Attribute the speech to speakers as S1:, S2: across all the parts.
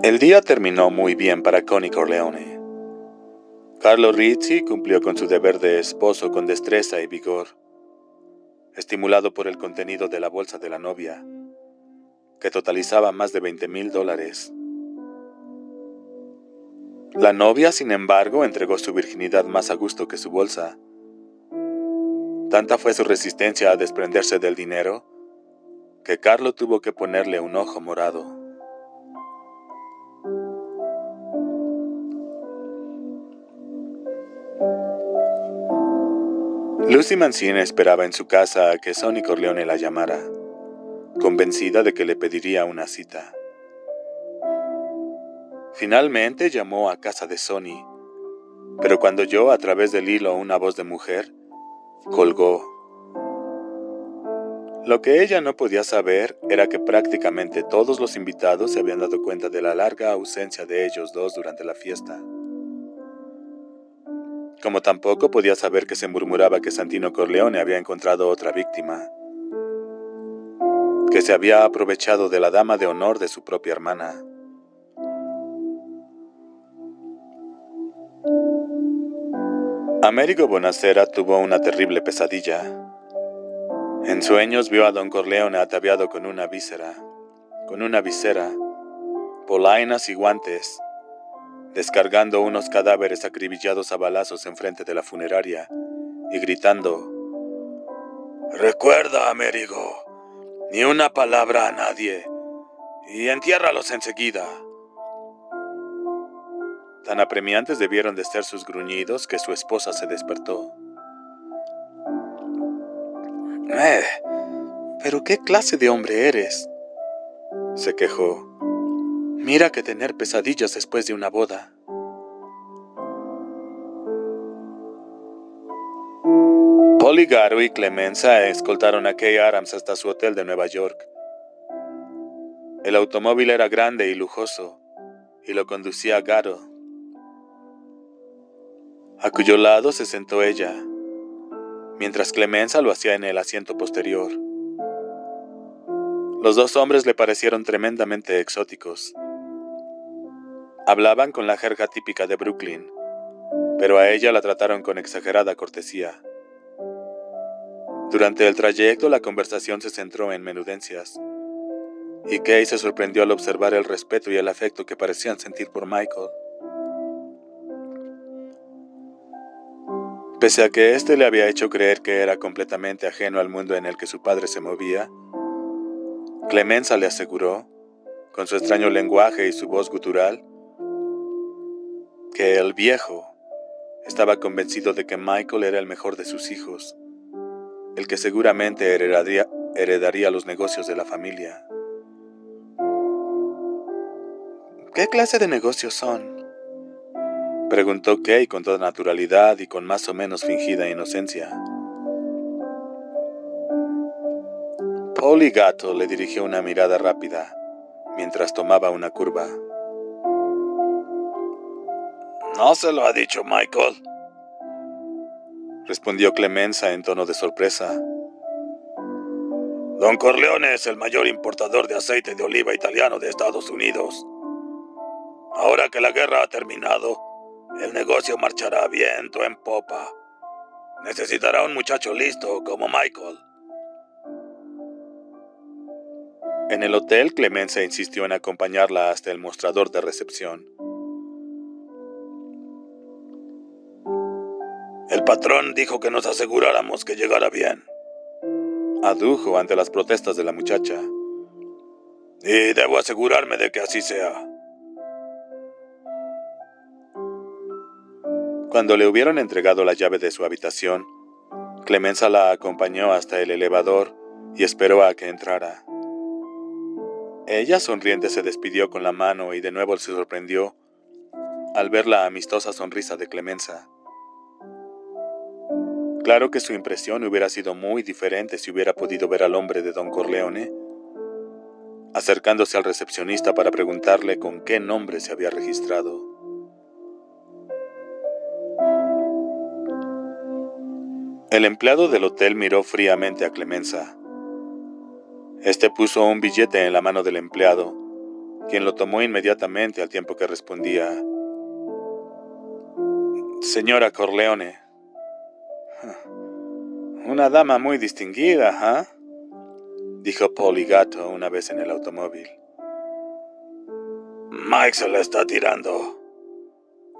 S1: El día terminó muy bien para Connie Corleone. Carlo Rizzi cumplió con su deber de esposo con destreza y vigor, estimulado por el contenido de la bolsa de la novia, que totalizaba más de $20,000. La novia, sin embargo, entregó su virginidad más a gusto que su bolsa. Tanta fue su resistencia a desprenderse del dinero, que Carlo tuvo que ponerle un ojo morado. Lucy Mancini esperaba en su casa a que Sonny Corleone la llamara, convencida de que le pediría una cita. Finalmente llamó a casa de Sonny, pero cuando oyó a través del hilo una voz de mujer, colgó. Lo que ella no podía saber era que prácticamente todos los invitados se habían dado cuenta de la larga ausencia de ellos dos durante la fiesta. Como tampoco podía saber que se murmuraba que Santino Corleone había encontrado otra víctima, que se había aprovechado de la dama de honor de su propia hermana. Amerigo Bonacera tuvo una terrible pesadilla. En sueños vio a Don Corleone ataviado con una visera, polainas y guantes, descargando unos cadáveres acribillados a balazos enfrente de la funeraria y gritando: «Recuerda, Amerigo, ni una palabra a nadie y entiérralos enseguida». Tan apremiantes debieron de ser sus gruñidos que su esposa se despertó. ¿Pero qué clase de hombre eres?», se quejó. «Mira que tener pesadillas después de una boda». Polly Garo y Clemenza escoltaron a Kay Adams hasta su hotel de Nueva York. El automóvil era grande y lujoso, y lo conducía Garo, a cuyo lado se sentó ella, mientras Clemenza lo hacía en el asiento posterior. Los dos hombres le parecieron tremendamente exóticos. Hablaban con la jerga típica de Brooklyn, pero a ella la trataron con exagerada cortesía. Durante el trayecto la conversación se centró en menudencias, y Kay se sorprendió al observar el respeto y el afecto que parecían sentir por Michael. Pese a que éste le había hecho creer que era completamente ajeno al mundo en el que su padre se movía, Clemenza le aseguró, con su extraño lenguaje y su voz gutural, que el viejo estaba convencido de que Michael era el mejor de sus hijos, el que seguramente heredaría los negocios de la familia. «¿Qué clase de negocios son?», preguntó Kay con toda naturalidad y con más o menos fingida inocencia. Polly Gatto le dirigió una mirada rápida mientras tomaba una curva. «¿No se lo ha dicho Michael?», respondió Clemenza en tono de sorpresa. «Don Corleone es el mayor importador de aceite de oliva italiano de Estados Unidos. Ahora que la guerra ha terminado, el negocio marchará viento en popa. Necesitará un muchacho listo como Michael». En el hotel, Clemenza insistió en acompañarla hasta el mostrador de recepción. «El patrón dijo que nos aseguráramos que llegara bien», adujo ante las protestas de la muchacha. «Y debo asegurarme de que así sea». Cuando le hubieron entregado la llave de su habitación, Clemenza la acompañó hasta el elevador y esperó a que entrara. Ella, sonriente, se despidió con la mano y de nuevo se sorprendió al ver la amistosa sonrisa de Clemenza. Claro que su impresión hubiera sido muy diferente si hubiera podido ver al hombre de Don Corleone acercándose al recepcionista para preguntarle con qué nombre se había registrado. El empleado del hotel miró fríamente a Clemenza. Este puso un billete en la mano del empleado quien lo tomó inmediatamente al tiempo que respondía: «Señora Corleone». «Una dama muy distinguida, ¿ah?», dijo Poligato una vez en el automóvil. «Mike se la está tirando»,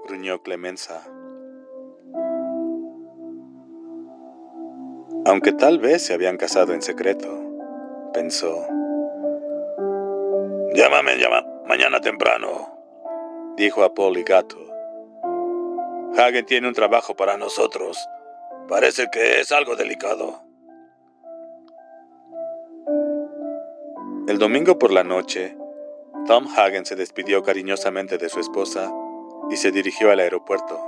S1: gruñó Clemenza. Aunque tal vez se habían casado en secreto, pensó. «Llámame mañana temprano», dijo a Poligato. «Hagen tiene un trabajo para nosotros. Parece que es algo delicado». El domingo por la noche, Tom Hagen se despidió cariñosamente de su esposa y se dirigió al aeropuerto.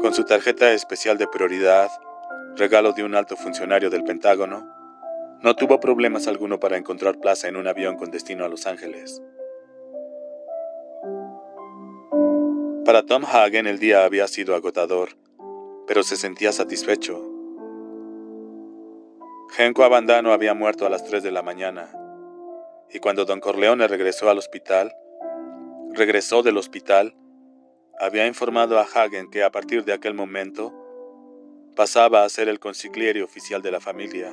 S1: Con su tarjeta especial de prioridad, regalo de un alto funcionario del Pentágono, no tuvo problemas alguno para encontrar plaza en un avión con destino a Los Ángeles. Para Tom Hagen el día había sido agotador, pero se sentía satisfecho. Genco Abandano había muerto a las 3 de la mañana, y cuando Don Corleone regresó del hospital, había informado a Hagen que a partir de aquel momento pasaba a ser el consigliere oficial de la familia.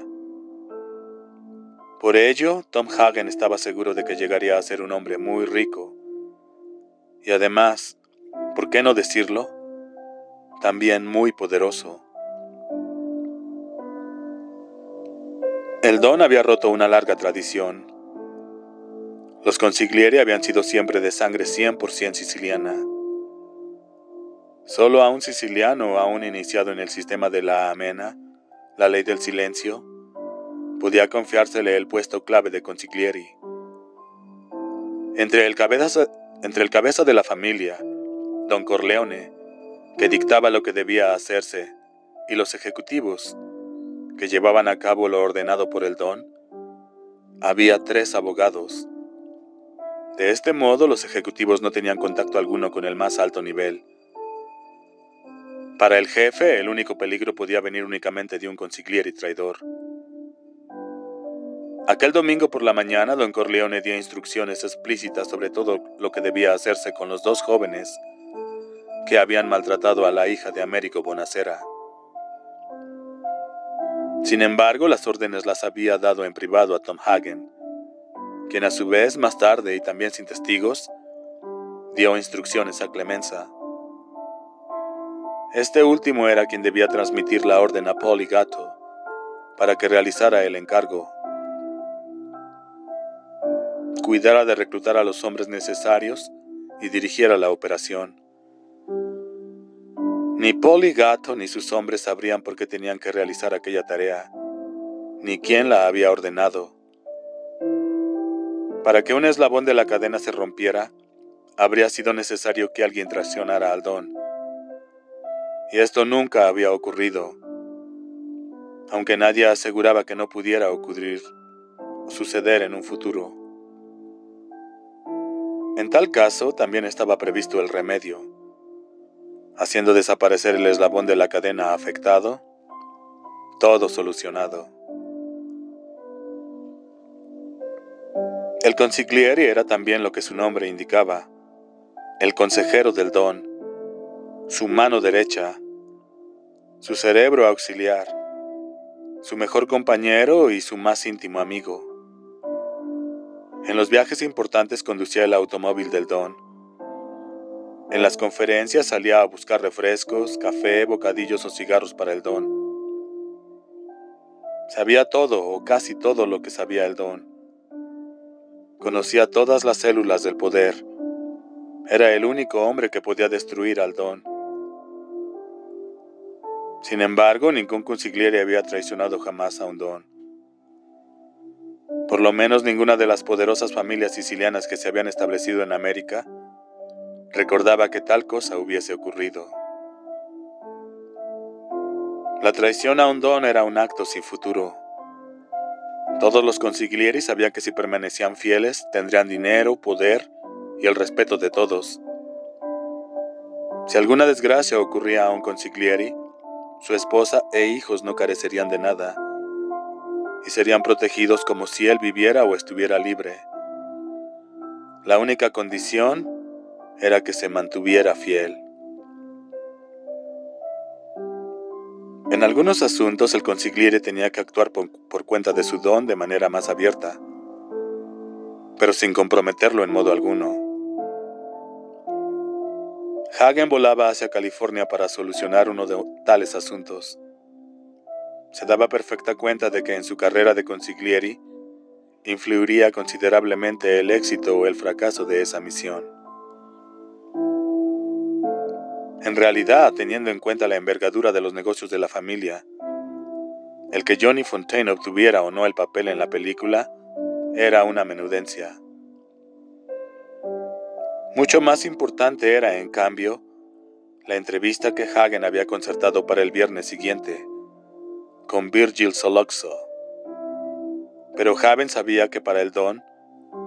S1: Por ello, Tom Hagen estaba seguro de que llegaría a ser un hombre muy rico, y además, ¿por qué no decirlo?, también muy poderoso. El Don había roto una larga tradición. Los consiglieri habían sido siempre de sangre 100% siciliana. Solo a un siciliano aún iniciado en el sistema de la amena, la ley del silencio, podía confiársele el puesto clave de consiglieri. Entre el cabeza de la familia, Don Corleone, que dictaba lo que debía hacerse, y los ejecutivos, que llevaban a cabo lo ordenado por el Don, había 3 abogados. De este modo, los ejecutivos no tenían contacto alguno con el más alto nivel. Para el jefe, el único peligro podía venir únicamente de un consigliere traidor. Aquel domingo por la mañana, Don Corleone dio instrucciones explícitas sobre todo lo que debía hacerse con los 2 jóvenes que habían maltratado a la hija de Américo Bonacera. Sin embargo, las órdenes las había dado en privado a Tom Hagen, quien a su vez, más tarde y también sin testigos, dio instrucciones a Clemenza. Este último era quien debía transmitir la orden a Poligato para que realizara el encargo. Cuidara de reclutar a los hombres necesarios y dirigiera la operación. Ni Poligato ni sus hombres sabrían por qué tenían que realizar aquella tarea, ni quién la había ordenado. Para que un eslabón de la cadena se rompiera, habría sido necesario que alguien traicionara al Don. Y esto nunca había ocurrido, aunque nadie aseguraba que no pudiera ocurrir o suceder en un futuro. En tal caso, también estaba previsto el remedio, haciendo desaparecer el eslabón de la cadena afectado, todo solucionado. El consigliere era también lo que su nombre indicaba, el consejero del Don, su mano derecha, su cerebro auxiliar, su mejor compañero y su más íntimo amigo. En los viajes importantes conducía el automóvil del Don. En las conferencias salía a buscar refrescos, café, bocadillos o cigarros para el Don. Sabía todo o casi todo lo que sabía el Don. Conocía todas las células del poder. Era el único hombre que podía destruir al Don. Sin embargo, ningún consigliere había traicionado jamás a un Don. Por lo menos ninguna de las poderosas familias sicilianas que se habían establecido en América recordaba que tal cosa hubiese ocurrido. La traición a un Don era un acto sin futuro. Todos los consiglieri sabían que si permanecían fieles, tendrían dinero, poder y el respeto de todos. Si alguna desgracia ocurría a un consigliere, su esposa e hijos no carecerían de nada, y serían protegidos como si él viviera o estuviera libre. La única condición era que se mantuviera fiel. En algunos asuntos el consigliere tenía que actuar por cuenta de su don de manera más abierta, pero sin comprometerlo en modo alguno. Hagen volaba hacia California para solucionar uno de tales asuntos. Se daba perfecta cuenta de que en su carrera de consigliere influiría considerablemente el éxito o el fracaso de esa misión. En realidad, teniendo en cuenta la envergadura de los negocios de la familia, el que Johnny Fontane obtuviera o no el papel en la película era una menudencia. Mucho más importante era, en cambio, la entrevista que Hagen había concertado para el viernes siguiente con Virgil Sollozzo. Pero Hagen sabía que para el Don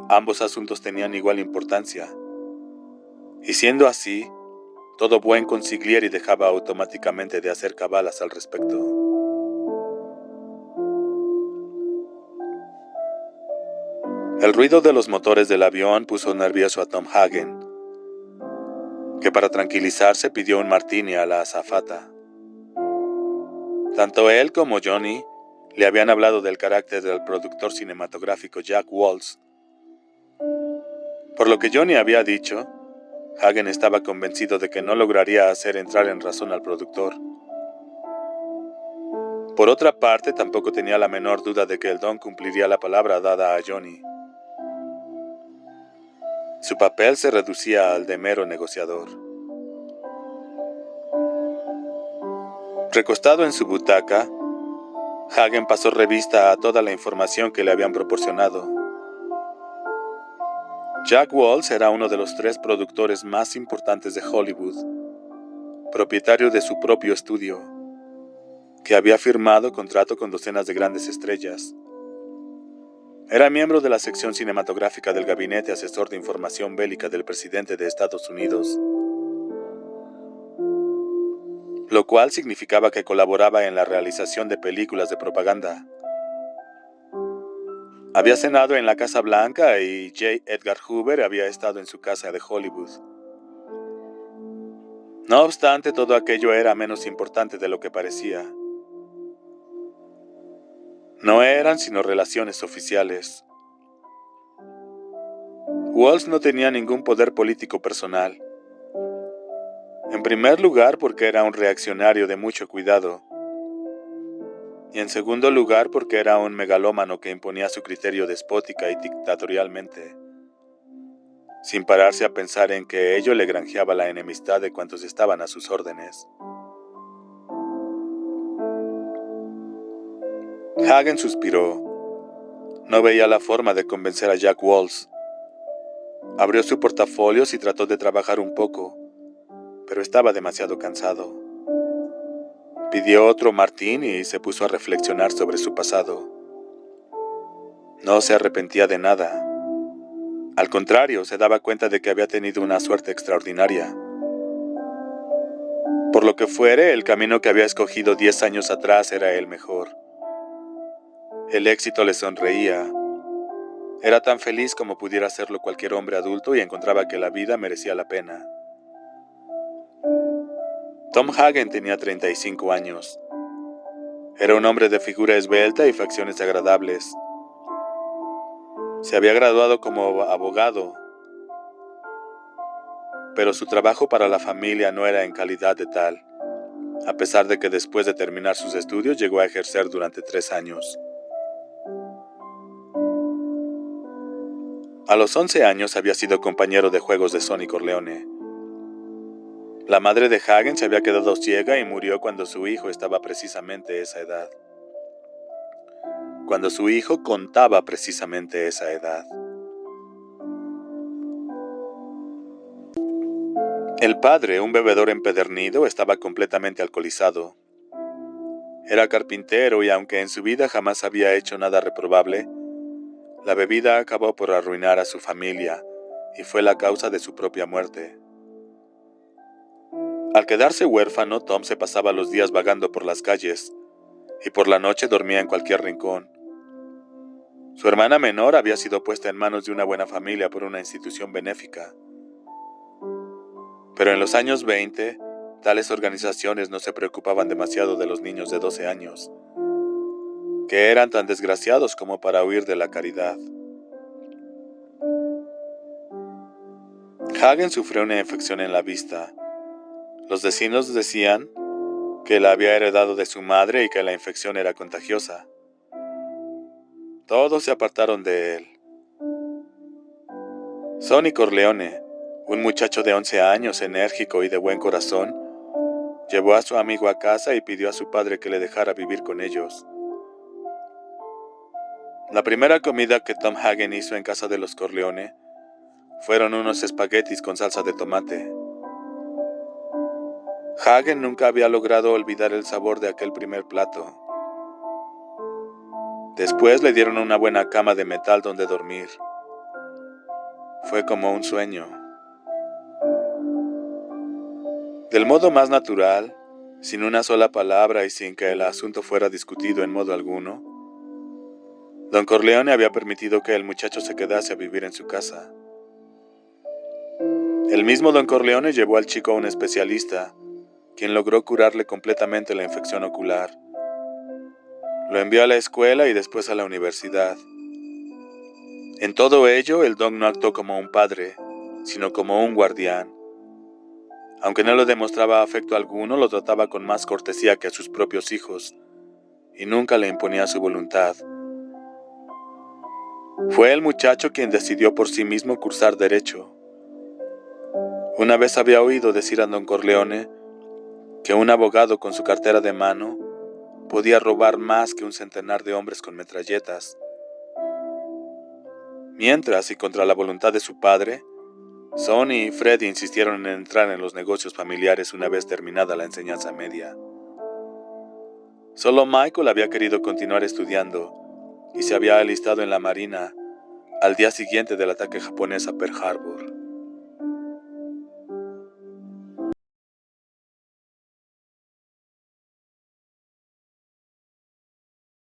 S1: ambos asuntos tenían igual importancia, y siendo así, todo buen consigliere dejaba automáticamente de hacer cabalas al respecto. El ruido de los motores del avión puso nervioso a Tom Hagen, que para tranquilizarse pidió un martini a la azafata. Tanto él como Johnny le habían hablado del carácter del productor cinematográfico Jack Waltz. Por lo que Johnny había dicho, Hagen estaba convencido de que no lograría hacer entrar en razón al productor. Por otra parte, tampoco tenía la menor duda de que el Don cumpliría la palabra dada a Johnny. Su papel se reducía al de mero negociador. Recostado en su butaca, Hagen pasó revista a toda la información que le habían proporcionado. Jack Waltz era uno de los 3 productores más importantes de Hollywood, propietario de su propio estudio, que había firmado contrato con docenas de grandes estrellas. Era miembro de la sección cinematográfica del Gabinete Asesor de Información Bélica del presidente de Estados Unidos, lo cual significaba que colaboraba en la realización de películas de propaganda. Había cenado en la Casa Blanca y J. Edgar Hoover había estado en su casa de Hollywood. No obstante, todo aquello era menos importante de lo que parecía. No eran sino relaciones oficiales. Waltz no tenía ningún poder político personal. En primer lugar, porque era un reaccionario de mucho cuidado. Y en segundo lugar, porque era un megalómano que imponía su criterio despótica y dictatorialmente, sin pararse a pensar en que ello le granjeaba la enemistad de cuantos estaban a sus órdenes. Hagen suspiró. No veía la forma de convencer a Jack Waltz. Abrió su portafolio y trató de trabajar un poco, pero estaba demasiado cansado. Pidió otro martini y se puso a reflexionar sobre su pasado. No se arrepentía de nada. Al contrario, se daba cuenta de que había tenido una suerte extraordinaria. Por lo que fuere, el camino que había escogido 10 años atrás era el mejor. El éxito le sonreía. Era tan feliz como pudiera serlo cualquier hombre adulto y encontraba que la vida merecía la pena. Tom Hagen tenía 35 años. Era un hombre de figura esbelta y facciones agradables. Se había graduado como abogado, pero su trabajo para la familia no era en calidad de tal, a pesar de que después de terminar sus estudios llegó a ejercer durante 3 años. A los 11 años había sido compañero de juegos de Sonny Corleone. La madre de Hagen se había quedado ciega y murió cuando su hijo estaba precisamente esa edad. Cuando su hijo contaba precisamente esa edad. El padre, un bebedor empedernido, estaba completamente alcoholizado. Era carpintero y aunque en su vida jamás había hecho nada reprobable, la bebida acabó por arruinar a su familia y fue la causa de su propia muerte. Al quedarse huérfano, Tom se pasaba los días vagando por las calles y por la noche dormía en cualquier rincón, Su hermana menor había sido puesta en manos de una buena familia por una institución benéfica. Pero en los años 20, tales organizaciones no se preocupaban demasiado de los niños de 12 años, que eran tan desgraciados como para huir de la caridad. Hagen sufrió una infección en la vista. Los vecinos decían que la había heredado de su madre y que la infección era contagiosa. Todos se apartaron de él. Sonny Corleone, un muchacho de 11 años, enérgico y de buen corazón, llevó a su amigo a casa y pidió a su padre que le dejara vivir con ellos. La primera comida que Tom Hagen hizo en casa de los Corleone fueron unos espaguetis con salsa de tomate. Hagen nunca había logrado olvidar el sabor de aquel primer plato. Después le dieron una buena cama de metal donde dormir. Fue como un sueño. Del modo más natural, sin una sola palabra y sin que el asunto fuera discutido en modo alguno, Don Corleone había permitido que el muchacho se quedase a vivir en su casa. El mismo Don Corleone llevó al chico a un especialista, quien logró curarle completamente la infección ocular. Lo envió a la escuela y después a la universidad. En todo ello, el Don no actuó como un padre, sino como un guardián. Aunque no le demostraba afecto alguno, lo trataba con más cortesía que a sus propios hijos, y nunca le imponía su voluntad. Fue el muchacho quien decidió por sí mismo cursar derecho. Una vez había oído decir a Don Corleone que un abogado con su cartera de mano podía robar más que un centenar de hombres con metralletas. Mientras, y contra la voluntad de su padre, Sonny y Freddy insistieron en entrar en los negocios familiares una vez terminada la enseñanza media. Solo Michael había querido continuar estudiando y se había alistado en la marina al día siguiente del ataque japonés a Pearl Harbor.